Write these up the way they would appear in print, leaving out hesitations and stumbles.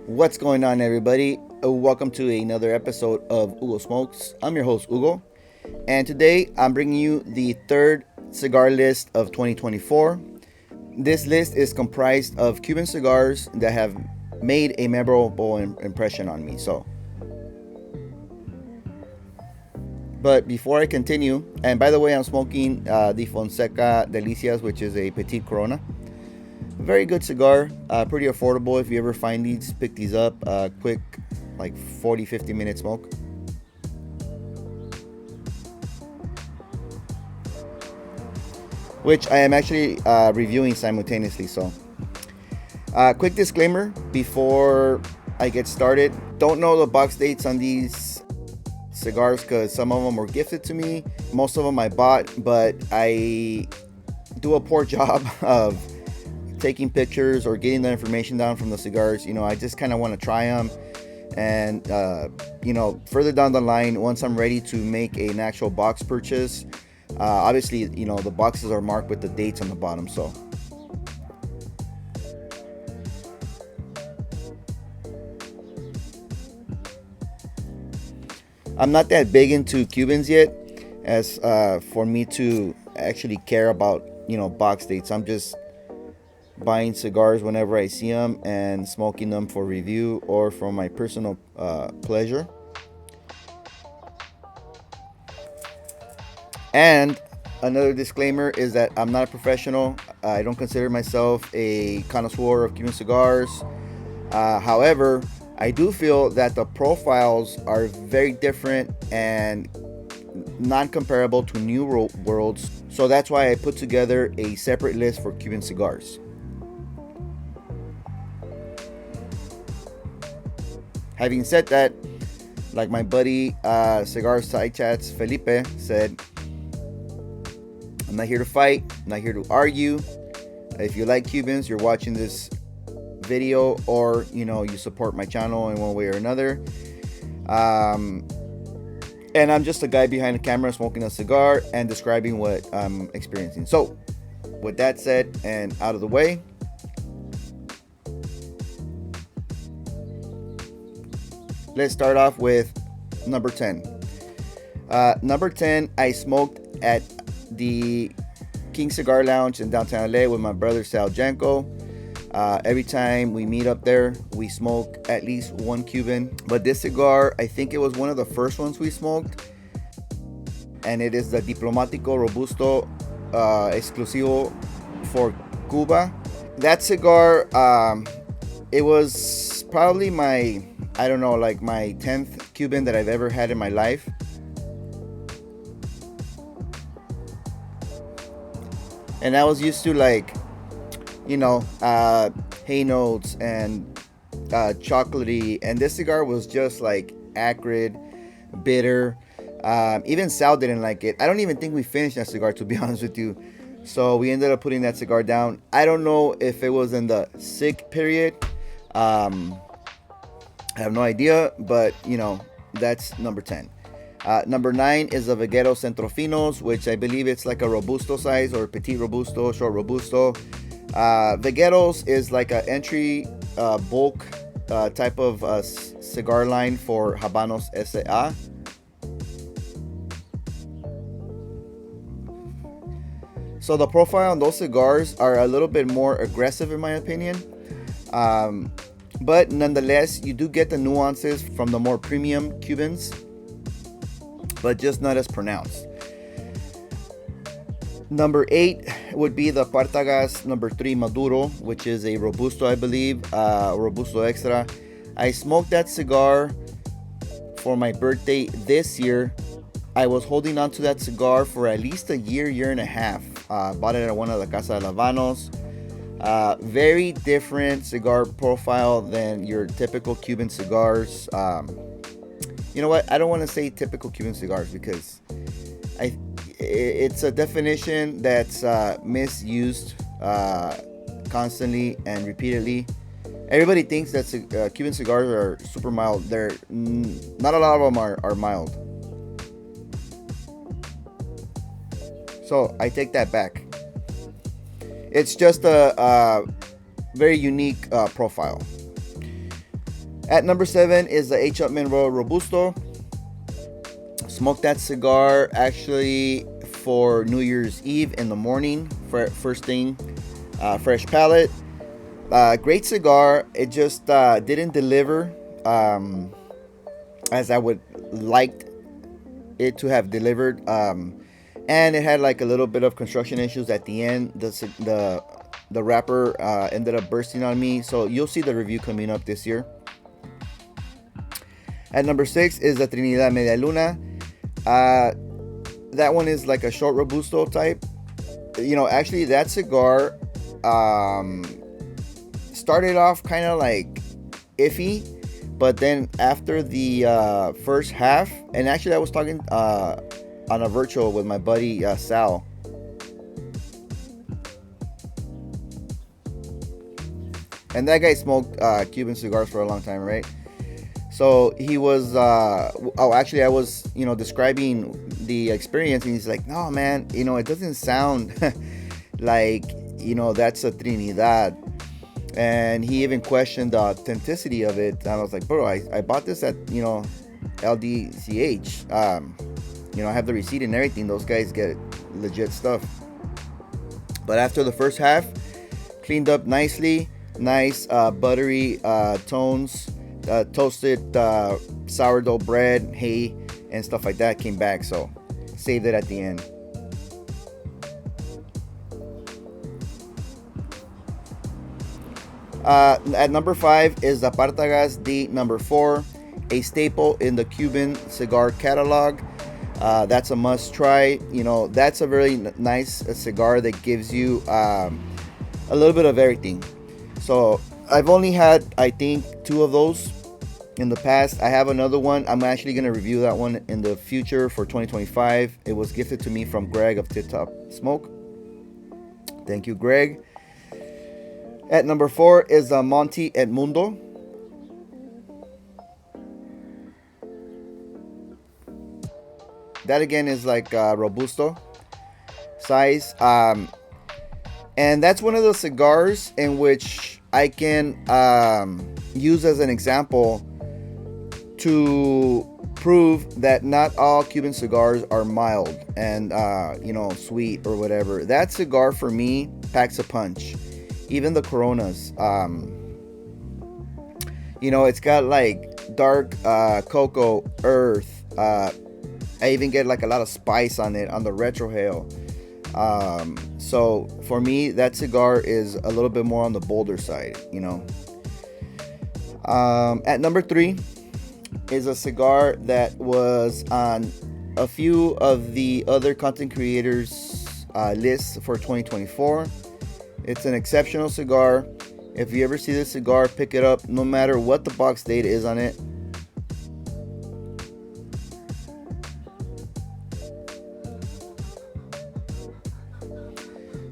What's going on, everybody? Welcome to another episode of Hugo Smokes. I'm your host, Hugo, and today I'm bringing you the third cigar list of 2024. This list is comprised of Cuban cigars that have made a memorable impression on me. But before I continue, and by the way, I'm smoking the Fonseca Delicias, which is a Petite Corona. Very good cigar, pretty affordable. If you ever find these, pick these up. Quick, like 40-50 minute smoke. Which I am actually reviewing simultaneously. So, quick disclaimer before I get started. Don't know the box dates on these cigars because some of them were gifted to me. Most of them I bought, but I do a poor job of taking pictures or getting the information down from the cigars. I just kind of want to try them, and further down the line, once I'm ready to make an actual box purchase, obviously the boxes are marked with the dates on the bottom. So I'm not that big into Cubans yet, as for me to actually care about box dates. I'm just buying cigars whenever I see them and smoking them for review or for my personal pleasure. And another disclaimer is that I'm not a professional. I don't consider myself a connoisseur of Cuban cigars. However, I do feel that the profiles are very different and non-comparable to New Worlds. So that's why I put together a separate list for Cuban cigars. Having said that, like my buddy Cigar Side Chats Felipe said, I'm not here to fight, I'm not here to argue. If you like Cubans, you're watching this video, or you support my channel in one way or another. And I'm just a guy behind the camera smoking a cigar and describing what I'm experiencing. So, with that said and out of the way, let's start off with number 10. Number 10, I smoked at the King Cigar Lounge in downtown LA with my brother Sal Janko. Every time we meet up there, we smoke at least one Cuban. But this cigar, I think it was one of the first ones we smoked. And it is the Diplomático Robusto Exclusivo for Kuba. That cigar, it was probably my 10th Cuban that I've ever had in my life. And I was used to hay notes and chocolatey, and this cigar was just like acrid, bitter. Even Sal didn't like it. I don't even think we finished that cigar, to be honest with you. So we ended up putting that cigar down. I don't know if it was in the sick period. I have no idea, but that's number 10. Number 9 is the Vetto Centrofinos, which I believe it's like a Robusto size, or Petit Robusto, short Robusto. Vettos is like an entry bulk type of cigar line for Habanos SA. So the profile on those cigars are a little bit more aggressive in my opinion. But nonetheless, you do get the nuances from the more premium Cubans, but just not as pronounced. Number 8 would be the Partagas number 3 Maduro, which is a Robusto, I believe, Robusto Extra. I smoked that cigar for my birthday this year. I was holding on to that cigar for at least a year and a half. Bought it at one of the Casa de Lavanos. Very different cigar profile than your typical Cuban cigars. You know what? I don't want to say typical Cuban cigars because it's a definition that's misused constantly and repeatedly. Everybody thinks that Cuban cigars are super mild. They're not a lot of them are mild. So I take that back. It's just a very unique profile. At number 7 is the H. Upmann Royal Robusto. Smoked that cigar actually for New Year's Eve in the morning, first thing, fresh palate. Great cigar. It just didn't deliver as I would like it to have delivered, and it had like a little bit of construction issues at the end. The wrapper ended up bursting on me, so you'll see the review coming up this year. At number 6 is the Trinidad Media Luna. That one is like a short Robusto type. Actually that cigar started off kind of like iffy, but then after the first half, and actually I was talking on a virtual with my buddy Sal, and that guy smoked Cuban cigars for a long time, right? So he was actually I was describing the experience, and he's like, no man, it doesn't sound like that's a Trinidad. And he even questioned the authenticity of it. And I was like, bro, I bought this at LDCH. I have the receipt and everything. Those guys get legit stuff. But after the first half, cleaned up nicely, nice buttery tones, toasted sourdough bread, hay, and stuff like that came back. So saved it at the end. At number 5 is the Partagas D4, a staple in the Cuban cigar catalog. That's a must try. That's a very nice cigar that gives you a little bit of everything. So I've only had, I think, 2 of those in the past. I have another one. I'm actually going to review that one in the future for 2025. It was gifted to me from Greg of Tip Top Smoke. Thank you, Greg. At number 4 is the Monty Ed Mundo. That again is like Robusto size. And that's one of the cigars in which I can use as an example to prove that not all Cuban cigars are mild and sweet or whatever. That cigar for me packs a punch. Even the Coronas, it's got like dark cocoa, earth. I even get like a lot of spice on it on the retrohale. So for me, that cigar is a little bit more on the bolder side. At number 3 is a cigar that was on a few of the other content creators' lists for 2024. It's an exceptional cigar. If you ever see this cigar, pick it up no matter what the box date is on it.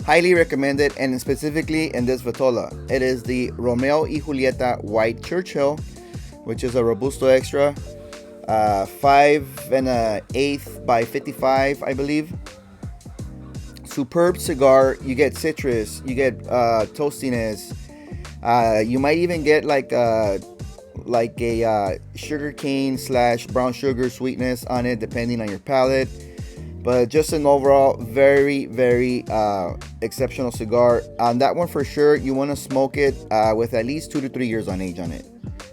Highly recommended, and specifically in this Vitola. It is the Romeo y Julieta White Churchill, which is a Robusto Extra, 5 1/8 by 55, I believe. Superb cigar. You get citrus, you get toastiness. You might even get like a sugar cane / brown sugar sweetness on it, depending on your palate. But just an overall very, very exceptional cigar. On that one for sure, you want to smoke it with at least 2 to 3 years on age on it.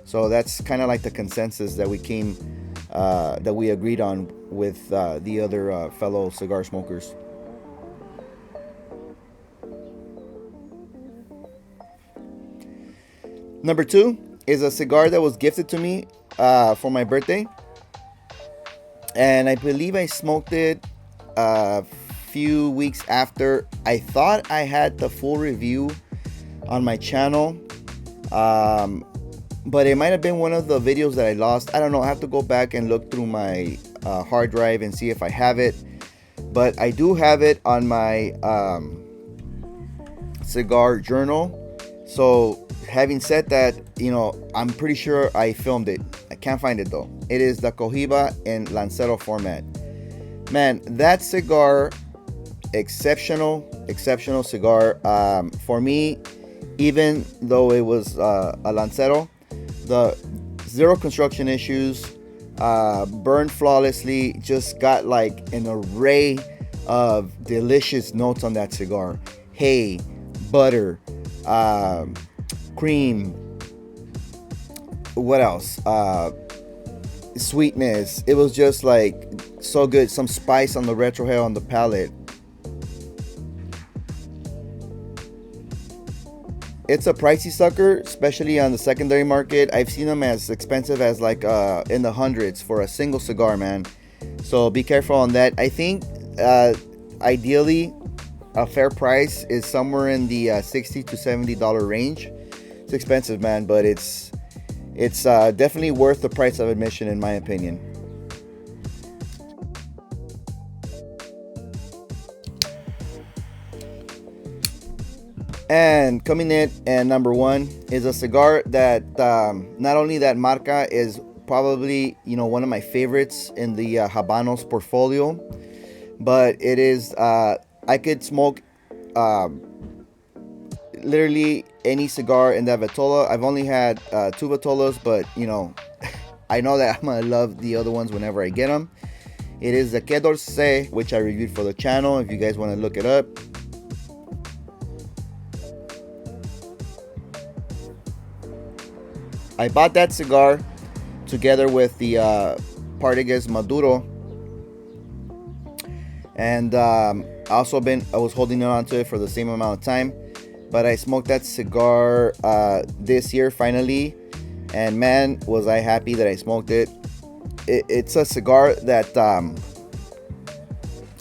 So that's kind of like the consensus that we agreed on with the other fellow cigar smokers. Number 2 is a cigar that was gifted to me for my birthday, and I believe I smoked it a few weeks after. I thought I had the full review on my channel, but it might have been one of the videos that I lost. I don't know. I have to go back and look through my hard drive and see if I have it, but I do have it on my cigar journal. So having said that, I'm pretty sure I filmed it. I can't find it though. It is the Cohiba in Lancero format. Man, that cigar, exceptional cigar. For me, even though it was a Lancero, zero construction issues, burned flawlessly. Just got like an array of delicious notes on that cigar. Hay, butter, cream, what else, sweetness. It was just like so good. Some spice on the retrohale on the palate. It's a pricey sucker, especially on the secondary market. I've seen them as expensive as like in the hundreds for a single cigar, man. So be careful on that. I think ideally a fair price is somewhere in the $60 to $70 range. It's expensive, man, but it's definitely worth the price of admission, in my opinion. And coming in at number one is a cigar that not only that marca is probably, you know, one of my favorites in the Habanos portfolio, but it is I could smoke literally any cigar in that Vitola. I've only had 2 Vitolas, but you know, I know that I'm gonna love the other ones whenever I get them. It is the Kor SE, which I reviewed for the channel if you guys want to look it up. I bought that cigar together with the Partagas Maduro, and I was holding on to it for the same amount of time, but I smoked that cigar this year finally, and man, was I happy that I smoked it. It's a cigar that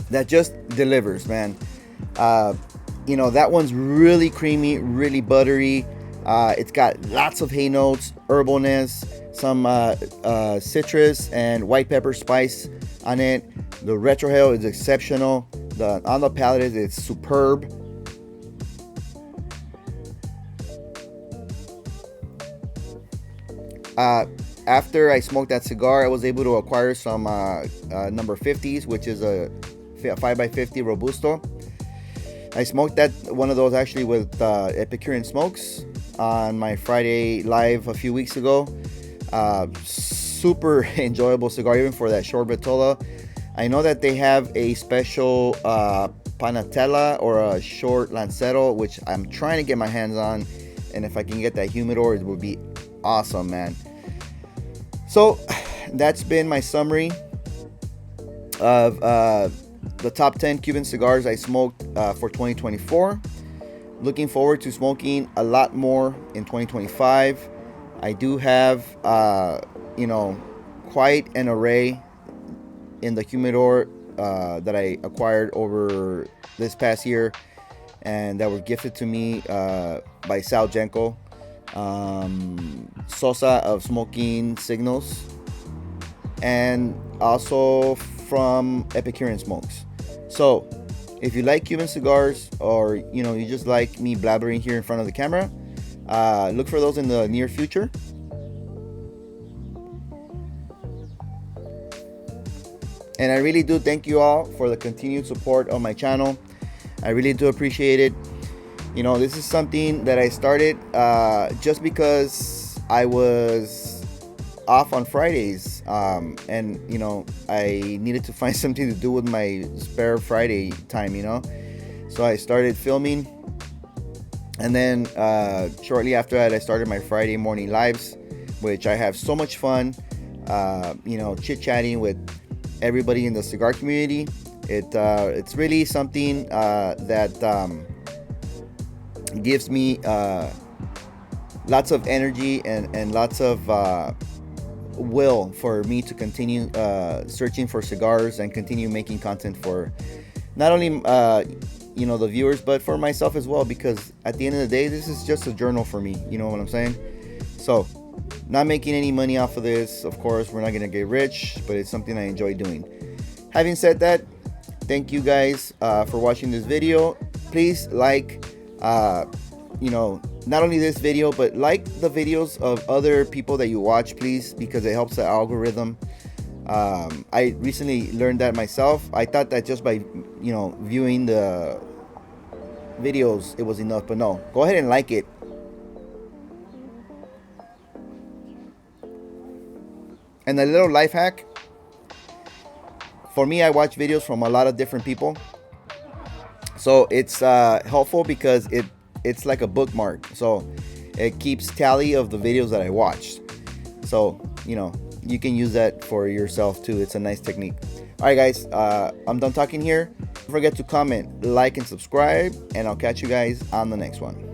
that just delivers, man. You know, that one's really creamy, really buttery. It's got lots of hay notes, herbalness, some citrus and white pepper spice on it. The retrohale is exceptional. On the palate, it's superb. After I smoked that cigar, I was able to acquire some number 50s, which is a 5x50 Robusto. I smoked one of those actually with Epicurean Smokes on my Friday live a few weeks ago. Super enjoyable cigar, even for that short Vitola. I know that they have a special Panatella or a short Lancero, which I'm trying to get my hands on, and if I can get that humidor, it would be awesome, man. So that's been my summary of the top 10 Cuban cigars I smoked for 2024. Looking forward to smoking a lot more in 2025. I do have, you know, quite an array in the humidor that I acquired over this past year and that were gifted to me by Sal Jenko, Sosa of Smoking Signals, and also from Epicurean Smokes. So if you like Cuban cigars, or you know, you just like me blabbering here in front of the camera, look for those in the near future. And I really do thank you all for the continued support on my channel. I really do appreciate it. You know, this is something that I started just because I was off on Fridays, and you know, I needed to find something to do with my spare Friday time, you know. So I started filming, and then shortly after that I started my Friday morning lives, which I have so much fun, you know, chit-chatting with everybody in the cigar community. It's really something that gives me lots of energy and lots of will for me to continue searching for cigars and continue making content for not only you know, the viewers, but for myself as well, because at the end of the day, this is just a journal for me, you know what I'm saying? So not making any money off of this, of course. We're not gonna get rich, but it's something I enjoy doing. Having said that, thank you guys for watching this video. Please like, you know, not only this video, but like the videos of other people that you watch, please, because it helps the algorithm. I recently learned that myself. I thought that just by, you know, viewing the videos it was enough, but no, go ahead and like it. And a little life hack. For me, I watch videos from a lot of different people. So it's helpful because it's like a bookmark. So it keeps tally of the videos that I watched. So, you know, you can use that for yourself too. It's a nice technique. All right, guys, I'm done talking here. Don't forget to comment, like, and subscribe, and I'll catch you guys on the next one.